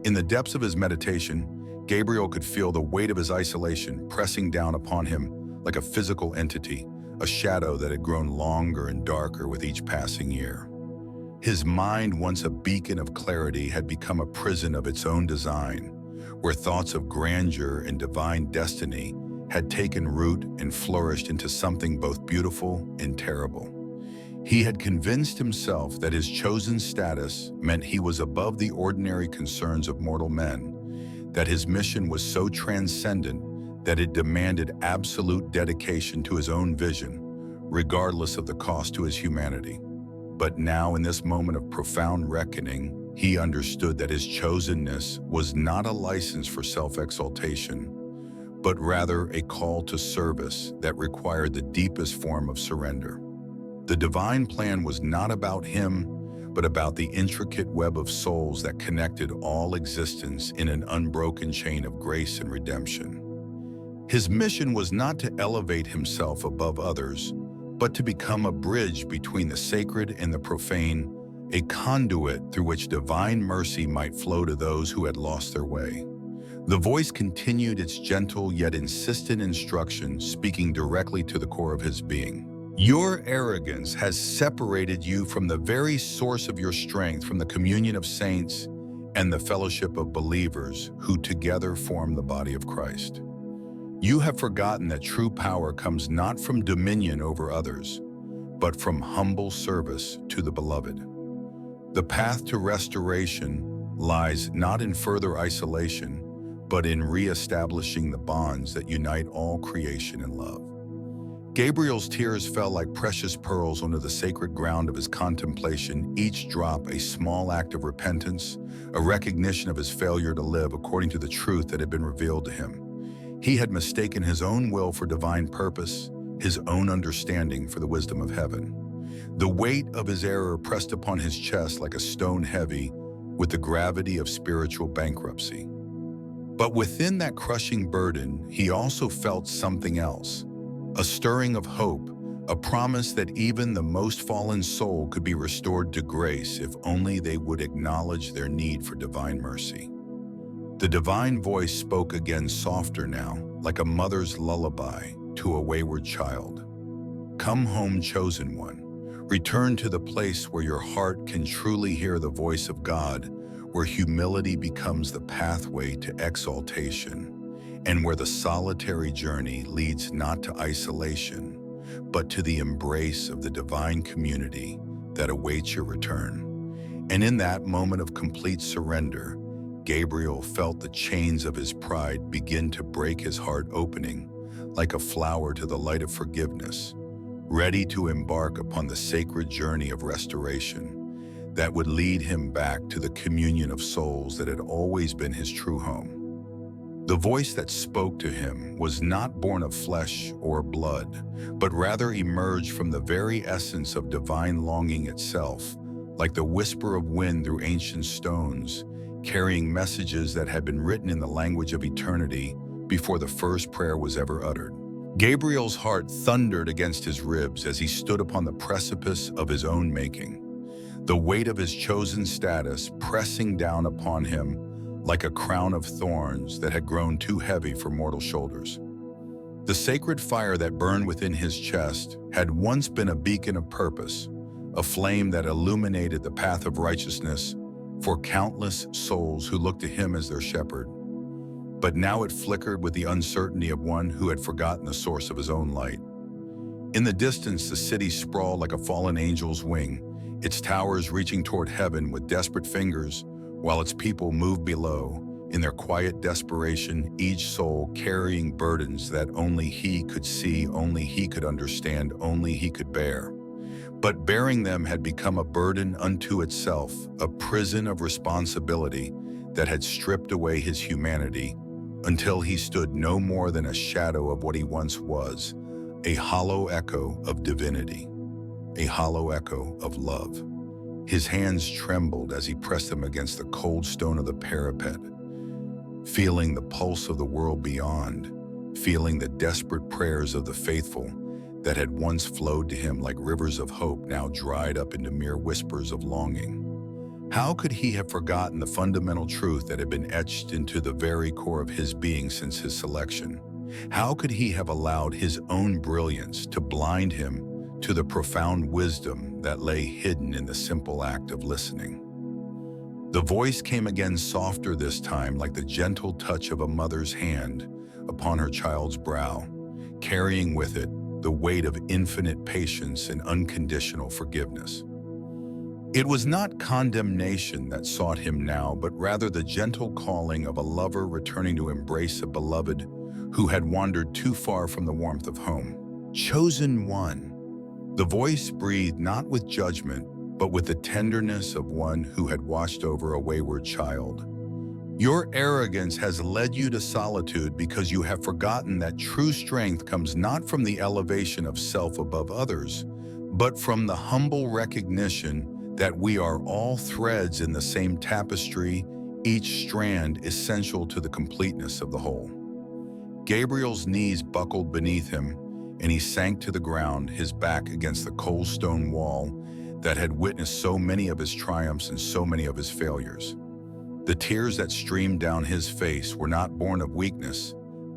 In the depths of his meditation, Gabriel could feel the weight of his isolation pressing down upon him like a physical entity, a shadow that had grown longer and darker with each passing year. His mind, once a beacon of clarity, had become a prison of its own design, where thoughts of grandeur and divine destiny had taken root and flourished into something both beautiful and terrible. He had convinced himself that his chosen status meant he was above the ordinary concerns of mortal men, that his mission was so transcendent that it demanded absolute dedication to his own vision, regardless of the cost to his humanity. But now, in this moment of profound reckoning, he understood that his chosenness was not a license for self-exaltation, but rather a call to service that required the deepest form of surrender. The divine plan was not about him, but about the intricate web of souls that connected all existence in an unbroken chain of grace and redemption. His mission was not to elevate himself above others, but to become a bridge between the sacred and the profane, a conduit through which divine mercy might flow to those who had lost their way. The voice continued its gentle yet insistent instruction, speaking directly to the core of his being. Your arrogance has separated you from the very source of your strength, from the communion of saints and the fellowship of believers who together form the body of Christ. You have forgotten that true power comes not from dominion over others, but from humble service to the beloved. The path to restoration lies not in further isolation, but in re-establishing the bonds that unite all creation in love. Gabriel's tears fell like precious pearls onto the sacred ground of his contemplation, each drop a small act of repentance, a recognition of his failure to live according to the truth that had been revealed to him. He had mistaken his own will for divine purpose, his own understanding for the wisdom of heaven. The weight of his error pressed upon his chest like a stone heavy with the gravity of spiritual bankruptcy. But within that crushing burden, he also felt something else. A stirring of hope, a promise that even the most fallen soul could be restored to grace if only they would acknowledge their need for divine mercy. The divine voice spoke again, softer now, like a mother's lullaby to a wayward child. Come home, chosen one. Return to the place where your heart can truly hear the voice of God, where humility becomes the pathway to exaltation, and where the solitary journey leads not to isolation, but to the embrace of the divine community that awaits your return. And in that moment of complete surrender, Gabriel felt the chains of his pride begin to break, his heart opening like a flower to the light of forgiveness, ready to embark upon the sacred journey of restoration that would lead him back to the communion of souls that had always been his true home. The voice that spoke to him was not born of flesh or blood, but rather emerged from the very essence of divine longing itself, like the whisper of wind through ancient stones, carrying messages that had been written in the language of eternity before the first prayer was ever uttered. Gabriel's heart thundered against his ribs as he stood upon the precipice of his own making, the weight of his chosen status pressing down upon him like a crown of thorns that had grown too heavy for mortal shoulders. The sacred fire that burned within his chest had once been a beacon of purpose, a flame that illuminated the path of righteousness for countless souls who looked to him as their shepherd. But now it flickered with the uncertainty of one who had forgotten the source of his own light. In the distance, the city sprawled like a fallen angel's wing, its towers reaching toward heaven with desperate fingers, while its people moved below, in their quiet desperation, each soul carrying burdens that only he could see, only he could understand, only he could bear. But bearing them had become a burden unto itself, a prison of responsibility that had stripped away his humanity until he stood no more than a shadow of what he once was, a hollow echo of divinity, a hollow echo of love. His hands trembled as he pressed them against the cold stone of the parapet, feeling the pulse of the world beyond, feeling the desperate prayers of the faithful that had once flowed to him like rivers of hope, now dried up into mere whispers of longing. How could he have forgotten the fundamental truth that had been etched into the very core of his being since his selection? How could he have allowed his own brilliance to blind him to the profound wisdom that lay hidden in the simple act of listening? The voice came again, softer this time, like the gentle touch of a mother's hand upon her child's brow, carrying with it the weight of infinite patience and unconditional forgiveness. It was not condemnation that sought him now, but rather the gentle calling of a lover returning to embrace a beloved who had wandered too far from the warmth of home. Chosen one. The voice breathed not with judgment, but with the tenderness of one who had watched over a wayward child. Your arrogance has led you to solitude because you have forgotten that true strength comes not from the elevation of self above others, but from the humble recognition that we are all threads in the same tapestry, each strand essential to the completeness of the whole. Gabriel's knees buckled beneath him, and he sank to the ground, his back against the cold stone wall that had witnessed so many of his triumphs and so many of his failures. The tears that streamed down his face were not born of weakness,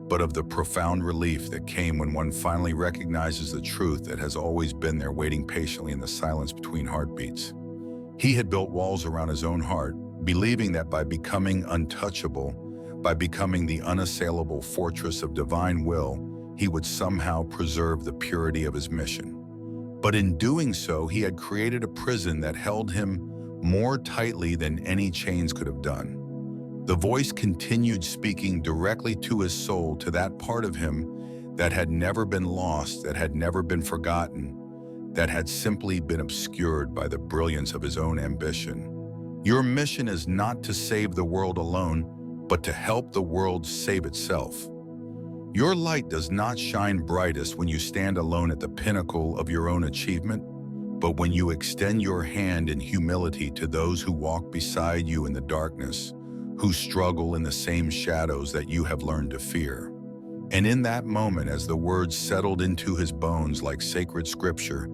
but of the profound relief that came when one finally recognizes the truth that has always been there, waiting patiently in the silence between heartbeats. He had built walls around his own heart, believing that by becoming untouchable, by becoming the unassailable fortress of divine will, he would somehow preserve the purity of his mission. But in doing so, he had created a prison that held him more tightly than any chains could have done. The voice continued speaking directly to his soul, to that part of him that had never been lost, that had never been forgotten, that had simply been obscured by the brilliance of his own ambition. Your mission is not to save the world alone, but to help the world save itself. Your light does not shine brightest when you stand alone at the pinnacle of your own achievement, but when you extend your hand in humility to those who walk beside you in the darkness, who struggle in the same shadows that you have learned to fear. And in that moment, as the words settled into his bones like sacred scripture,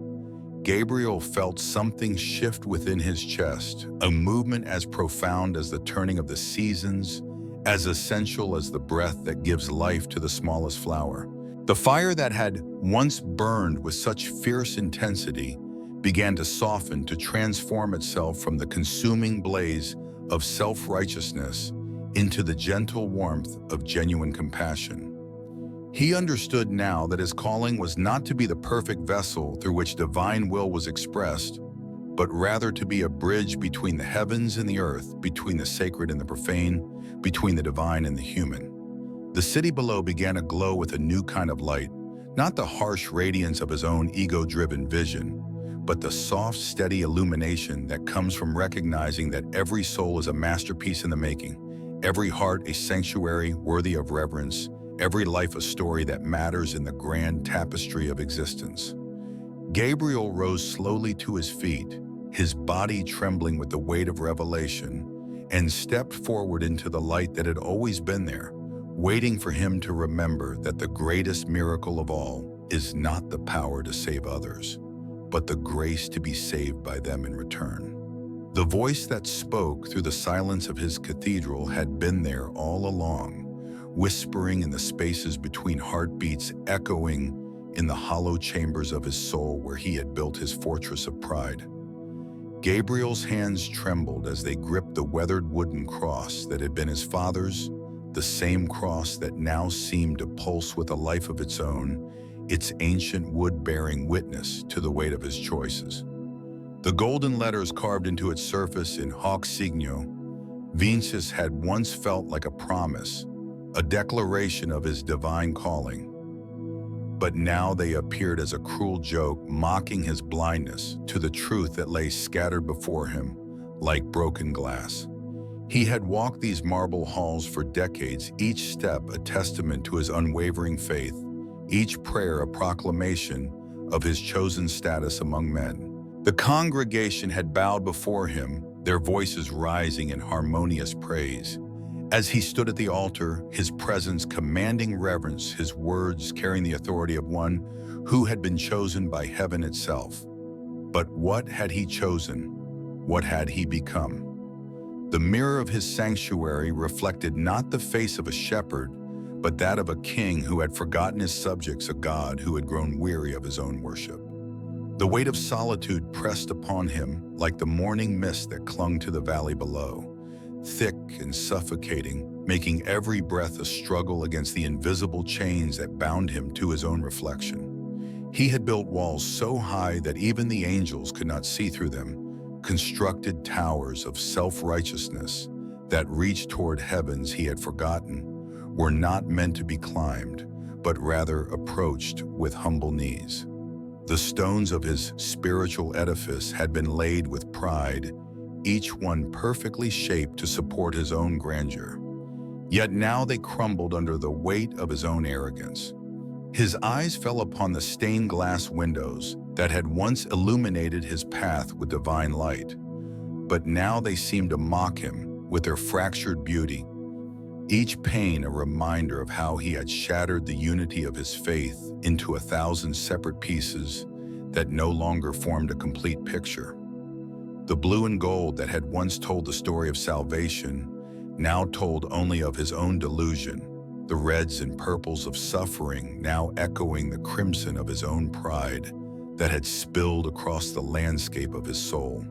Gabriel felt something shift within his chest, a movement as profound as the turning of the seasons, as essential as the breath that gives life to the smallest flower. The fire that had once burned with such fierce intensity began to soften, to transform itself from the consuming blaze of self-righteousness into the gentle warmth of genuine compassion. He understood now that his calling was not to be the perfect vessel through which divine will was expressed, but rather to be a bridge between the heavens and the earth, between the sacred and the profane, between the divine and the human. The city below began to glow with a new kind of light, not the harsh radiance of his own ego-driven vision, but the soft, steady illumination that comes from recognizing that every soul is a masterpiece in the making, every heart a sanctuary worthy of reverence, every life a story that matters in the grand tapestry of existence. Gabriel rose slowly to his feet, his body trembling with the weight of revelation, and stepped forward into the light that had always been there, waiting for him to remember that the greatest miracle of all is not the power to save others, but the grace to be saved by them in return. The voice that spoke through the silence of his cathedral had been there all along, whispering in the spaces between heartbeats, echoing in the hollow chambers of his soul where he had built his fortress of pride. Gabriel's hands trembled as they gripped the weathered wooden cross that had been his father's, the same cross that now seemed to pulse with a life of its own, its ancient wood bearing witness to the weight of his choices. The golden letters carved into its surface in hoc signo vinces had once felt like a promise, a declaration of his divine calling. But now they appeared as a cruel joke, mocking his blindness to the truth that lay scattered before him like broken glass. He had walked these marble halls for decades, each step a testament to his unwavering faith, each prayer a proclamation of his chosen status among men. The congregation had bowed before him, their voices rising in harmonious praise. As he stood at the altar, his presence commanding reverence, his words carrying the authority of one who had been chosen by heaven itself. But what had he chosen? What had he become? The mirror of his sanctuary reflected not the face of a shepherd, but that of a king who had forgotten his subjects, a God who had grown weary of his own worship. The weight of solitude pressed upon him like the morning mist that clung to the valley below, thick and suffocating, making every breath a struggle against the invisible chains that bound him to his own reflection. He had built walls so high that even the angels could not see through them, constructed towers of self-righteousness that reached toward heavens he had forgotten were not meant to be climbed, but rather approached with humble knees. The stones of his spiritual edifice had been laid with pride, each one perfectly shaped to support his own grandeur. Yet now they crumbled under the weight of his own arrogance. His eyes fell upon the stained glass windows that had once illuminated his path with divine light, but now they seemed to mock him with their fractured beauty, each pane a reminder of how he had shattered the unity of his faith into 1,000 separate pieces that no longer formed a complete picture. The blue and gold that had once told the story of salvation now told only of his own delusion, the reds and purples of suffering now echoing the crimson of his own pride that had spilled across the landscape of his soul.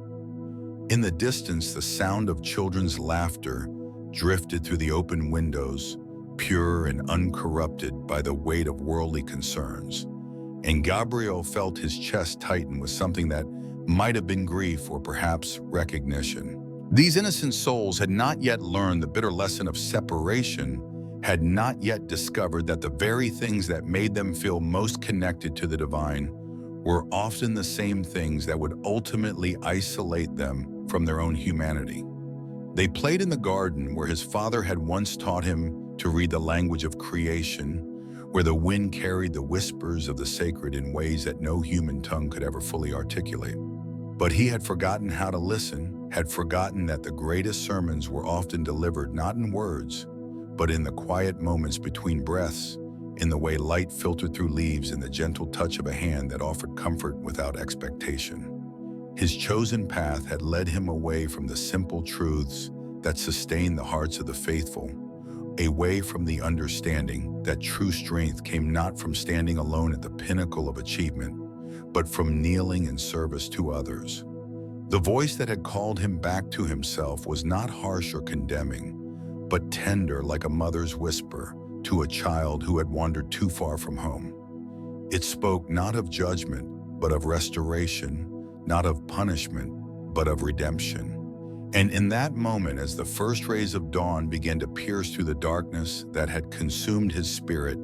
In the distance, the sound of children's laughter drifted through the open windows, pure and uncorrupted by the weight of worldly concerns, and Gabriel felt his chest tighten with something that might have been grief or perhaps recognition. These innocent souls had not yet learned the bitter lesson of separation, had not yet discovered that the very things that made them feel most connected to the divine were often the same things that would ultimately isolate them from their own humanity. They played in the garden where his father had once taught him to read the language of creation, where the wind carried the whispers of the sacred in ways that no human tongue could ever fully articulate. But he had forgotten how to listen, had forgotten that the greatest sermons were often delivered not in words, but in the quiet moments between breaths, in the way light filtered through leaves, in the gentle touch of a hand that offered comfort without expectation. His chosen path had led him away from the simple truths that sustain the hearts of the faithful, away from the understanding that true strength came not from standing alone at the pinnacle of achievement, but from kneeling in service to others. The voice that had called him back to himself was not harsh or condemning, but tender like a mother's whisper to a child who had wandered too far from home. It spoke not of judgment, but of restoration, not of punishment, but of redemption. And in that moment, as the first rays of dawn began to pierce through the darkness that had consumed his spirit,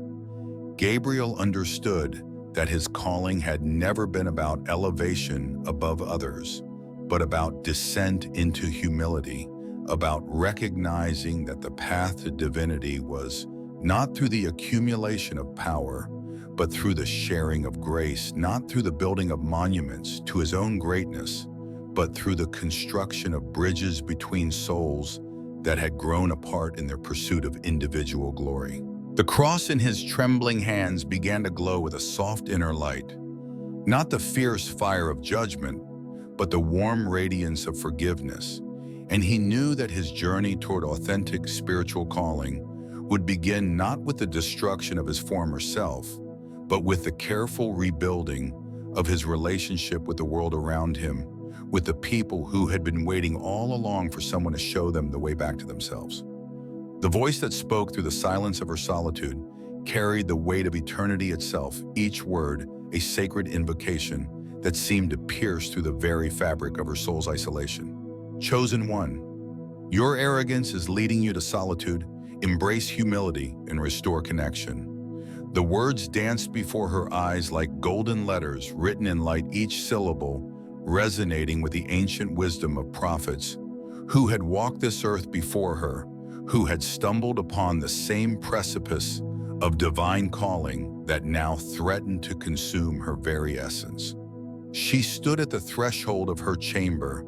Gabriel understood that his calling had never been about elevation above others, but about descent into humility, about recognizing that the path to divinity was not through the accumulation of power, but through the sharing of grace, not through the building of monuments to his own greatness, but through the construction of bridges between souls that had grown apart in their pursuit of individual glory. The cross in his trembling hands began to glow with a soft inner light, not the fierce fire of judgment, but the warm radiance of forgiveness. And he knew that his journey toward authentic spiritual calling would begin not with the destruction of his former self, but with the careful rebuilding of his relationship with the world around him, with the people who had been waiting all along for someone to show them the way back to themselves. The voice that spoke through the silence of her solitude carried the weight of eternity itself, each word a sacred invocation that seemed to pierce through the very fabric of her soul's isolation. Chosen one, your arrogance is leading you to solitude. Embrace humility and restore connection. The words danced before her eyes like golden letters written in light, each syllable resonating with the ancient wisdom of prophets who had walked this earth before her, who had stumbled upon the same precipice of divine calling that now threatened to consume her very essence. She stood at the threshold of her chamber,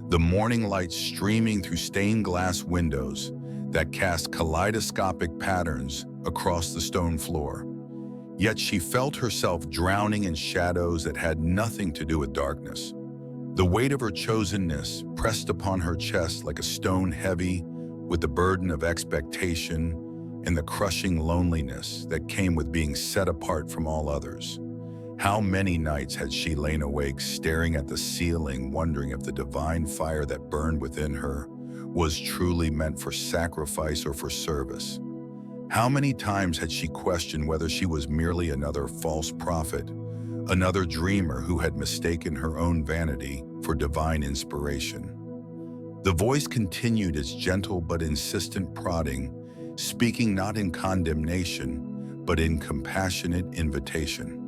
the morning light streaming through stained glass windows that cast kaleidoscopic patterns across the stone floor. Yet she felt herself drowning in shadows that had nothing to do with darkness. The weight of her chosenness pressed upon her chest like a stone heavy with the burden of expectation and the crushing loneliness that came with being set apart from all others. How many nights had she lain awake, staring at the ceiling, wondering if the divine fire that burned within her was truly meant for sacrifice or for service? How many times had she questioned whether she was merely another false prophet, another dreamer who had mistaken her own vanity for divine inspiration? The voice continued its gentle but insistent prodding, speaking not in condemnation, but in compassionate invitation.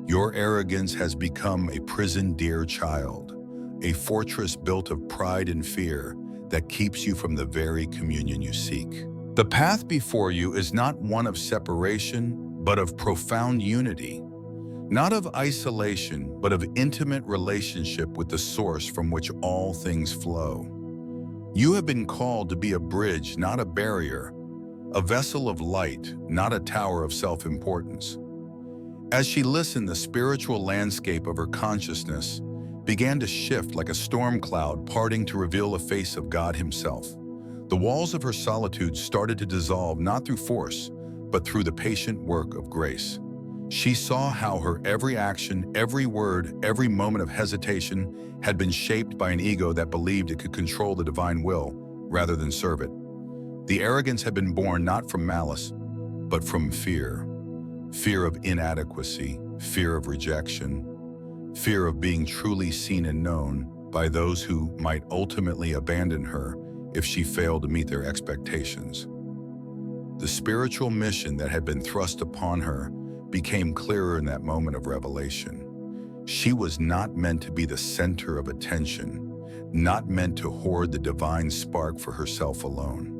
Your arrogance has become a prison, dear child, a fortress built of pride and fear that keeps you from the very communion you seek. The path before you is not one of separation, but of profound unity, not of isolation, but of intimate relationship with the source from which all things flow. You have been called to be a bridge, not a barrier, a vessel of light, not a tower of self-importance. As she listened, the spiritual landscape of her consciousness began to shift like a storm cloud parting to reveal the face of God himself. The walls of her solitude started to dissolve not through force, but through the patient work of grace. She saw how her every action, every word, every moment of hesitation had been shaped by an ego that believed it could control the divine will rather than serve it. The arrogance had been born not from malice, but from fear. Fear of inadequacy, fear of rejection, fear of being truly seen and known by those who might ultimately abandon her if she failed to meet their expectations. The spiritual mission that had been thrust upon her became clearer in that moment of revelation. She was not meant to be the center of attention, not meant to hoard the divine spark for herself alone.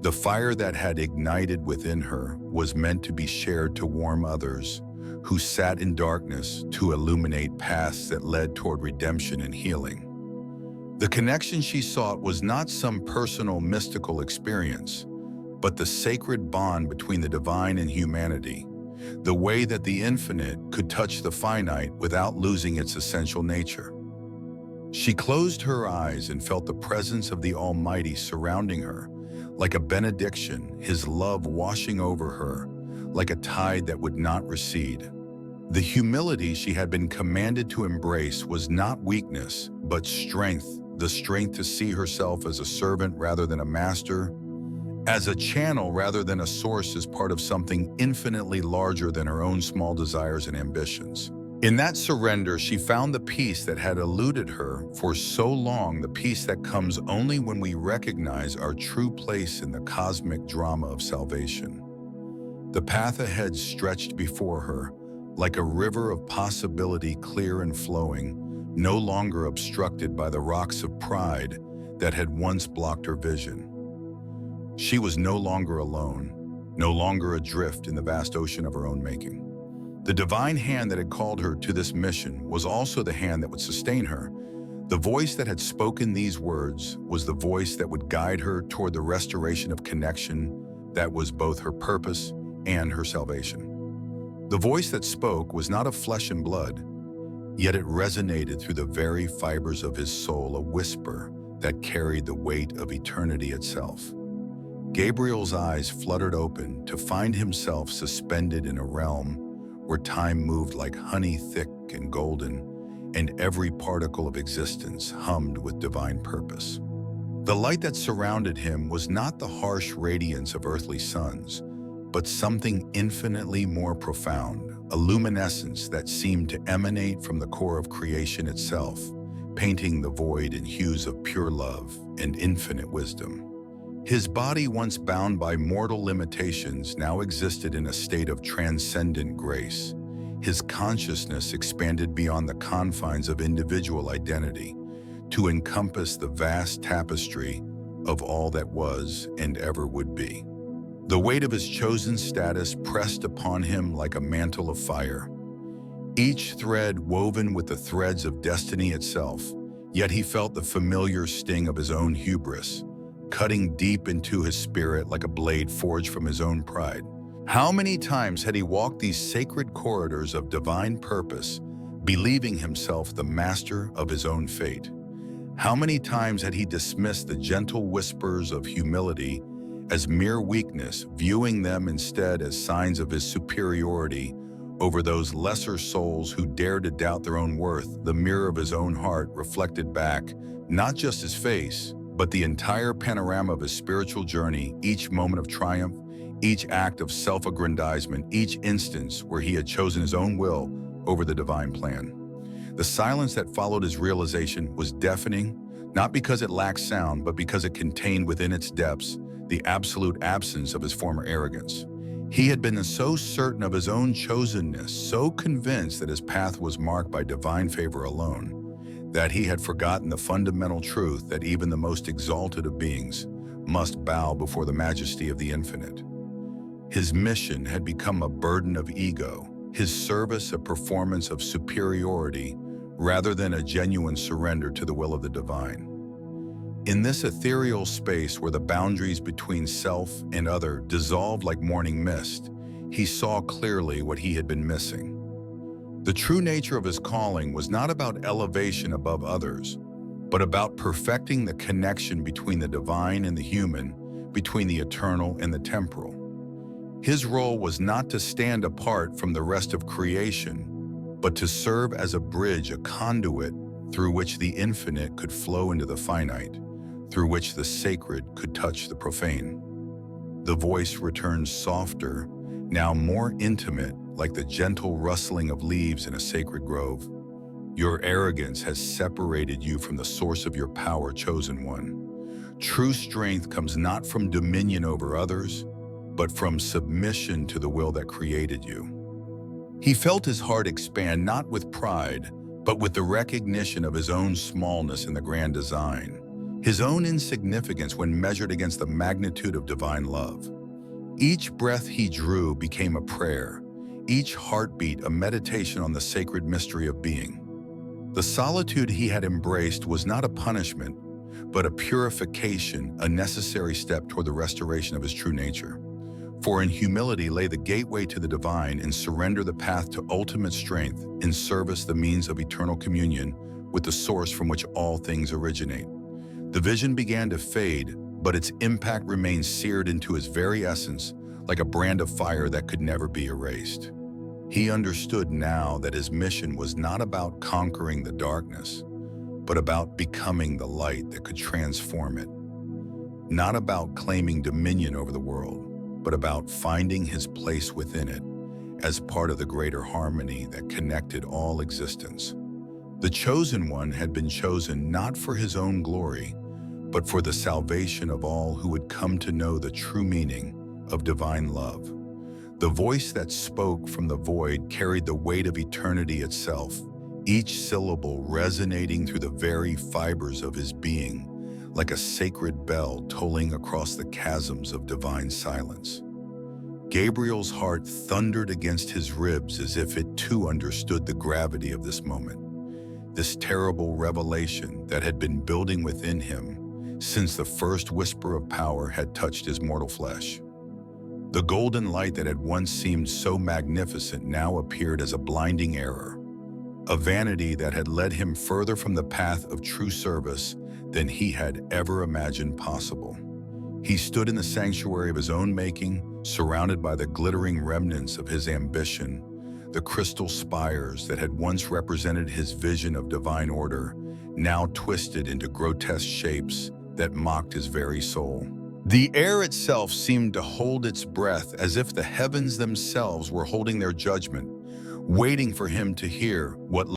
The fire that had ignited within her was meant to be shared to warm others who sat in darkness to illuminate paths that led toward redemption and healing. The connection she sought was not some personal mystical experience, but the sacred bond between the divine and humanity, the way that the infinite could touch the finite without losing its essential nature. She closed her eyes and felt the presence of the Almighty surrounding her, like a benediction, His love washing over her, like a tide that would not recede. The humility she had been commanded to embrace was not weakness, but strength, the strength to see herself as a servant rather than a master, as a channel rather than a source, as part of something infinitely larger than her own small desires and ambitions. In that surrender, she found the peace that had eluded her for so long, the peace that comes only when we recognize our true place in the cosmic drama of salvation. The path ahead stretched before her, like a river of possibility, clear and flowing, no longer obstructed by the rocks of pride that had once blocked her vision. She was no longer alone, no longer adrift in the vast ocean of her own making. The divine hand that had called her to this mission was also the hand that would sustain her. The voice that had spoken these words was the voice that would guide her toward the restoration of connection that was both her purpose and her salvation. The voice that spoke was not of flesh and blood, yet it resonated through the very fibers of his soul, a whisper that carried the weight of eternity itself. Gabriel's eyes fluttered open to find himself suspended in a realm where time moved like honey, thick and golden, and every particle of existence hummed with divine purpose. The light that surrounded him was not the harsh radiance of earthly suns, but something infinitely more profound, a luminescence that seemed to emanate from the core of creation itself, painting the void in hues of pure love and infinite wisdom. His body, once bound by mortal limitations, now existed in a state of transcendent grace. His consciousness expanded beyond the confines of individual identity to encompass the vast tapestry of all that was and ever would be. The weight of his chosen status pressed upon him like a mantle of fire, each thread woven with the threads of destiny itself, yet he felt the familiar sting of his own hubris, cutting deep into his spirit like a blade forged from his own pride. How many times had he walked these sacred corridors of divine purpose, believing himself the master of his own fate? How many times had he dismissed the gentle whispers of humility as mere weakness, viewing them instead as signs of his superiority over those lesser souls who dared to doubt their own worth? The mirror of his own heart reflected back not just his face, but the entire panorama of his spiritual journey, each moment of triumph, each act of self-aggrandizement, each instance where he had chosen his own will over the divine plan. The silence that followed his realization was deafening, not because it lacked sound, but because it contained within its depths the absolute absence of his former arrogance. He had been so certain of his own chosenness, so convinced that his path was marked by divine favor alone, that he had forgotten the fundamental truth that even the most exalted of beings must bow before the majesty of the infinite. His mission had become a burden of ego, his service a performance of superiority rather than a genuine surrender to the will of the divine. In this ethereal space where the boundaries between self and other dissolved like morning mist, he saw clearly what he had been missing. The true nature of his calling was not about elevation above others, but about perfecting the connection between the divine and the human, between the eternal and the temporal. His role was not to stand apart from the rest of creation, but to serve as a bridge, a conduit through which the infinite could flow into the finite, through which the sacred could touch the profane. The voice returned softer, now more intimate, like the gentle rustling of leaves in a sacred grove. Your arrogance has separated you from the source of your power, chosen one. True strength comes not from dominion over others, but from submission to the will that created you. He felt his heart expand not with pride, but with the recognition of his own smallness in the grand design, his own insignificance when measured against the magnitude of divine love. Each breath he drew became a prayer, each heartbeat a meditation on the sacred mystery of being. The solitude he had embraced was not a punishment, but a purification, a necessary step toward the restoration of his true nature. For in humility lay the gateway to the divine, and surrender the path to ultimate strength, in service the means of eternal communion with the source from which all things originate. The vision began to fade, but its impact remained seared into his very essence, like a brand of fire that could never be erased. He understood now that his mission was not about conquering the darkness, but about becoming the light that could transform it. Not about claiming dominion over the world, but about finding his place within it as part of the greater harmony that connected all existence. The chosen one had been chosen not for his own glory, but for the salvation of all who would come to know the true meaning of divine love. The voice that spoke from the void carried the weight of eternity itself, each syllable resonating through the very fibers of his being, like a sacred bell tolling across the chasms of divine silence. Gabriel's heart thundered against his ribs as if it too understood the gravity of this moment, this terrible revelation that had been building within him since the first whisper of power had touched his mortal flesh. The golden light that had once seemed so magnificent now appeared as a blinding error, a vanity that had led him further from the path of true service than he had ever imagined possible. He stood in the sanctuary of his own making, surrounded by the glittering remnants of his ambition, the crystal spires that had once represented his vision of divine order, now twisted into grotesque shapes that mocked his very soul. The air itself seemed to hold its breath, as if the heavens themselves were holding their judgment, waiting for him to hear what